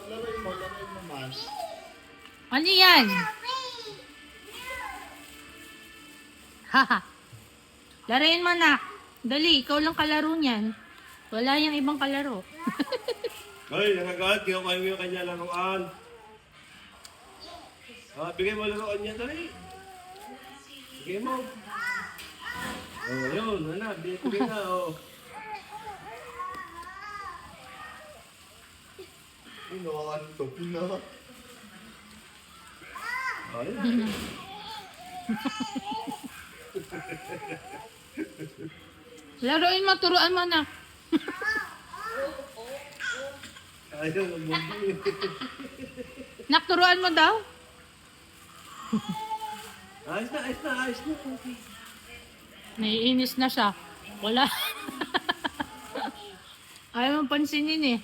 laruin mo man. Ano yan? Haha. Laruin mo na. Dali, ikaw lang kalaro niyan. Wala yung ibang kalaro. Hoy, nakagalit. Kinukuha mo yung kanya laruan. Bigay mo laruan niya, dali. Bigay mo. Yun. Anak, bigay na, Inaantok na. Ayun. Laruin mo, turuan mo na. Ayun, mabuti. Nakturuan mo daw? Ayos na, ayos na, ayos na. Naiinis na siya. Wala. Ayaw mong pansinin eh.